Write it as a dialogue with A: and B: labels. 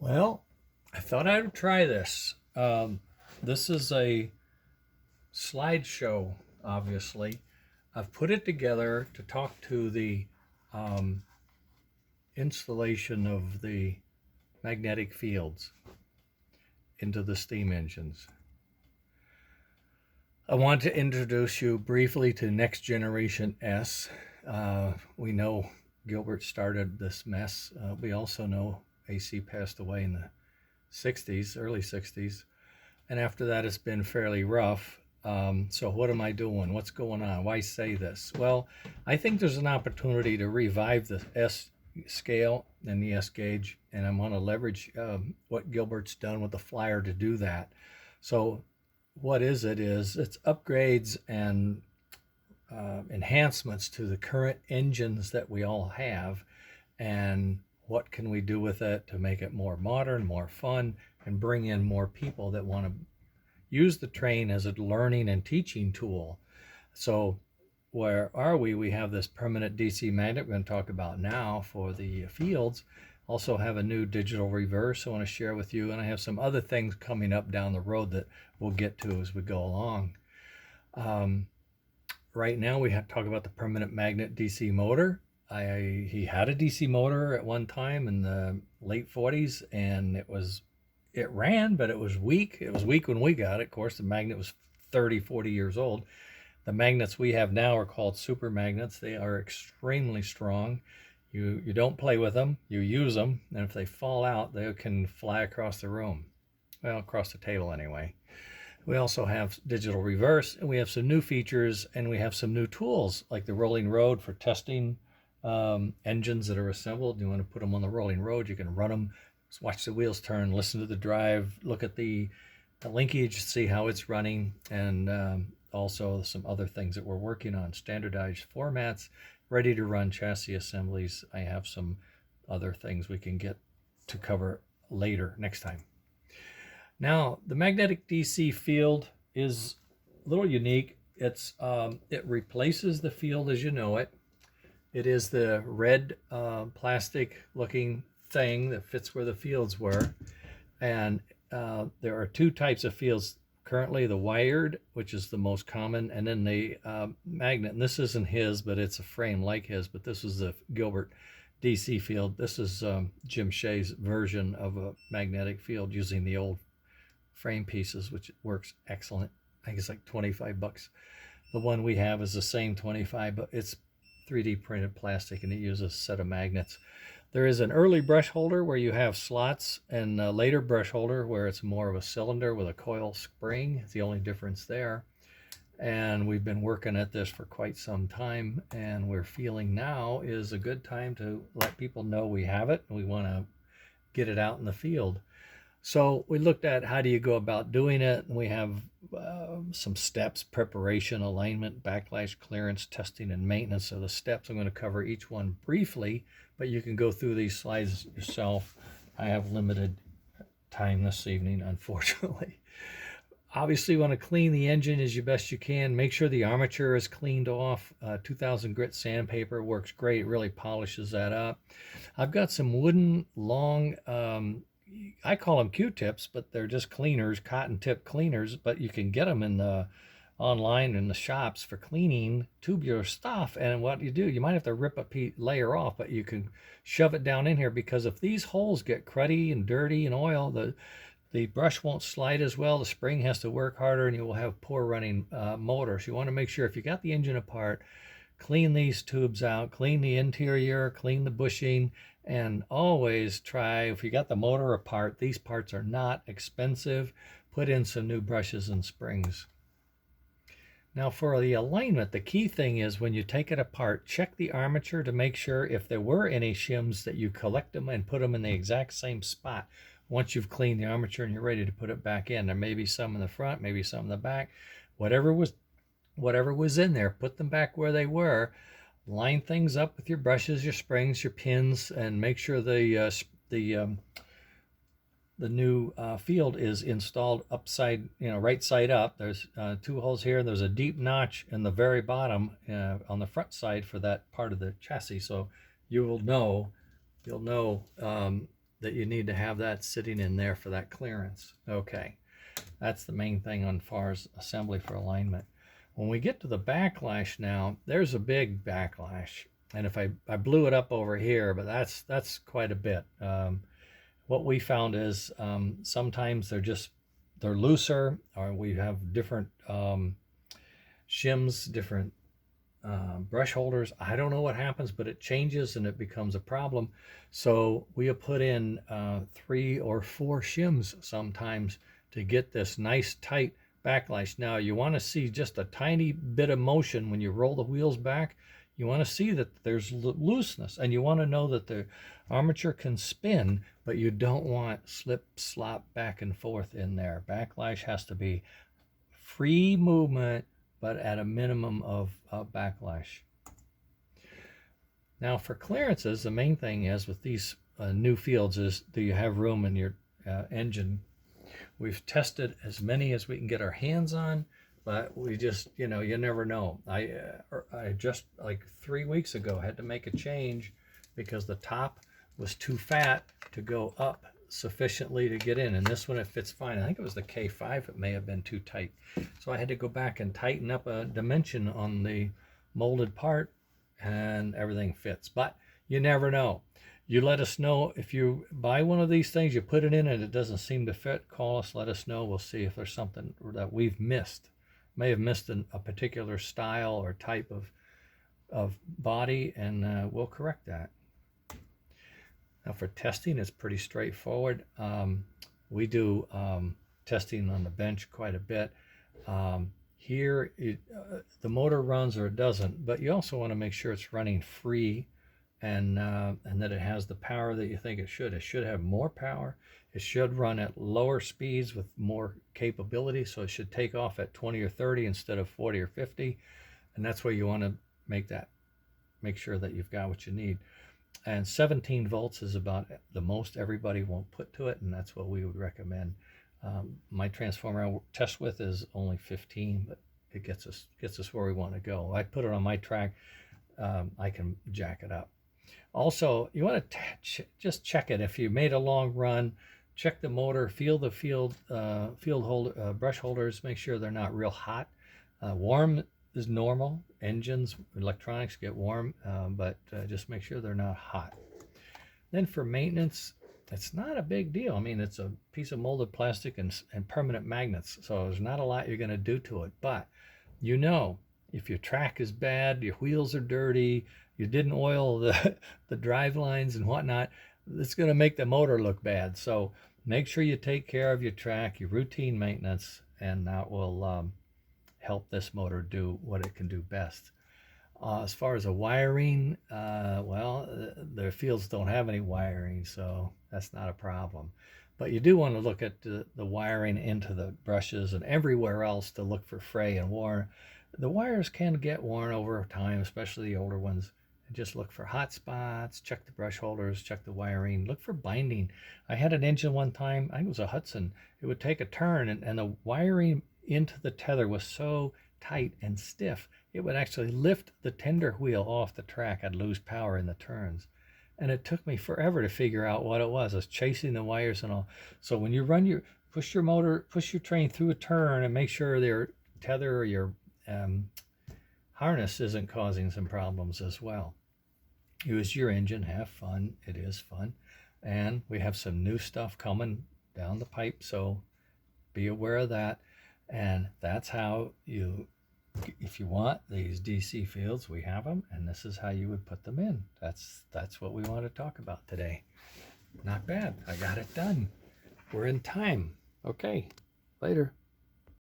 A: Well, I thought I would try this. This is a slideshow, obviously. I've put it together to talk to the um, installation of the magnetic fields into the steam engines. I want to introduce you briefly to Next Generation S. We know Gilbert started this mess. We also know AC passed away in the 60s, early 60s. And after that, it's been fairly rough. So what am I doing? What's going on? Why say this? Well, I think there's an opportunity to revive the S scale and the S gauge, and I'm going to leverage what Gilbert's done with the flyer to do that. So what is it? It's upgrades and enhancements to the current engines that we all have, and what can we do with it to make it more modern, more fun, and bring in more people that want to use the train as a learning and teaching tool. So where are we? We have this permanent DC magnet we're going to talk about now for the fields. Also have a new digital reverse I want to share with you, and I have some other things coming up down the road that we'll get to as we go along. Right now we have to talk about the permanent magnet DC motor. He had a DC motor at one time in the late 40s, and it ran, but it was weak. It was weak when we got it. Of course, the magnet was 30, 40 years old. The magnets we have now are called super magnets. They are extremely strong. You don't play with them, you use them, and if they fall out, they can fly across the room. Well, across the table anyway. We also have digital reverse, and we have some new features, and we have some new tools like the rolling road for testing engines that are assembled. You want to put them on the rolling road, you can run them, just watch the wheels turn, listen to the drive, look at the linkage, see how it's running, and also some other things that we're working on, standardized formats, ready to run chassis assemblies. I have some other things we can get to cover later next time. Now, the magnetic DC field is a little unique. It replaces the field as you know it. It is the red plastic looking thing that fits where the fields were. And there are two types of fields currently, the wired, which is the most common, and then the magnet. And this isn't his, but it's a frame like his, but this is the Gilbert DC field. This is Jim Shea's version of a magnetic field using the old frame pieces, which works excellent. I think it's like 25 bucks. The one we have is the same 25, but it's 3D printed plastic, and it uses a set of magnets. There is an early brush holder where you have slots, and a later brush holder where it's more of a cylinder with a coil spring. It's the only difference there. And we've been working at this for quite some time, and we're feeling now is a good time to let people know we have it, and we want to get it out in the field. So we looked at how do you go about doing it, and we have some steps: preparation, alignment, backlash, clearance, testing, and maintenance. So the steps, I'm going to cover each one briefly, but you can go through these slides yourself. I have limited time this evening, unfortunately. Obviously, you want to clean the engine as best you can. Make sure the armature is cleaned off. 2000 grit sandpaper works great. It really polishes that up. I've got some wooden long I call them Q-tips, but they're just cleaners, cotton tip cleaners, but you can get them in the online in the shops for cleaning tubular stuff. And what you do, you might have to rip a layer off, but you can shove it down in here, because if these holes get cruddy and dirty and oil, the brush won't slide as well. The spring has to work harder, and you will have poor running motor. So you want to make sure if you got the engine apart, clean these tubes out, clean the interior, clean the bushing, and always try, if you got the motor apart, these parts are not expensive, put in some new brushes and springs. Now for the alignment, the key thing is when you take it apart, check the armature to make sure if there were any shims that you collect them and put them in the exact same spot. Once you've cleaned the armature and you're ready to put it back in, there may be some in the front, maybe some in the back. Whatever was in there, put them back where they were. Line things up with your brushes, your springs, your pins, and make sure the new field is installed upside, right side up. There's two holes here. There's a deep notch in the very bottom on the front side for that part of the chassis. So you'll know that you need to have that sitting in there for that clearance. Okay, that's the main thing on far as assembly for alignment. When we get to the backlash now, there's a big backlash. And if I blew it up over here, but that's quite a bit. What we found is sometimes they're looser, or we have different shims, different brush holders. I don't know what happens, but it changes and it becomes a problem. So we have put in 3 or 4 shims sometimes to get this nice tight backlash. Now you want to see just a tiny bit of motion when you roll the wheels back. You want to see that there's looseness, and you want to know that the armature can spin, but you don't want slip slop back and forth in there. Backlash has to be free movement, but at a minimum of backlash. Now for clearances, the main thing is with these new fields is, do you have room in your engine? We've tested as many as we can get our hands on, but we just, you never know. I just like 3 weeks ago had to make a change because the top was too fat to go up sufficiently to get in, and this one it fits fine. I think it was the K5, it may have been too tight, so I had to go back and tighten up a dimension on the molded part, and everything fits. But you never know. You let us know if you buy one of these things, you put it in and it doesn't seem to fit. Call us, let us know. We'll see if there's something that we've missed. May have missed a particular style or type of body, and we'll correct that. Now for testing, it's pretty straightforward. We do testing on the bench quite a bit. Here, the motor runs or it doesn't, but you also want to make sure it's running free, and that it has the power that you think it should. It should have more power. It should run at lower speeds with more capability, so it should take off at 20 or 30 instead of 40 or 50, and that's where you want to make sure that you've got what you need. And 17 volts is about the most everybody won't put to it, and that's what we would recommend. My transformer I test with is only 15, but it gets us where we want to go. I put it on my track. I can jack it up. Also, you want to just check it. If you made a long run, check the motor, feel the brush holders, make sure they're not real hot. Warm is normal. Engines, electronics get warm, but just make sure they're not hot. Then for maintenance, it's not a big deal. I mean, it's a piece of molded plastic and permanent magnets, so there's not a lot you're going to do to it. But if your track is bad, your wheels are dirty, you didn't oil the drive lines and whatnot, it's going to make the motor look bad. So make sure you take care of your track, your routine maintenance, and that will help this motor do what it can do best. As far as the wiring, the fields don't have any wiring, so that's not a problem. But you do want to look at the wiring into the brushes and everywhere else to look for fray and worn. The wires can get worn over time, especially the older ones. And just look for hot spots, check the brush holders, check the wiring, look for binding. I had an engine one time, I think it was a Hudson, it would take a turn and the wiring into the tether was so tight and stiff, it would actually lift the tender wheel off the track. I'd lose power in the turns. And it took me forever to figure out what it was. I was chasing the wires and all. So when you push your train through a turn and make sure their tether or your harness isn't causing some problems as well. Use your engine, have fun. It is fun. And we have some new stuff coming down the pipe, so be aware of that. And that's how if you want these DC fields, we have them, and this is how you would put them in. That's what we want to talk about today. Not bad. I got it done. We're in time. Okay, later.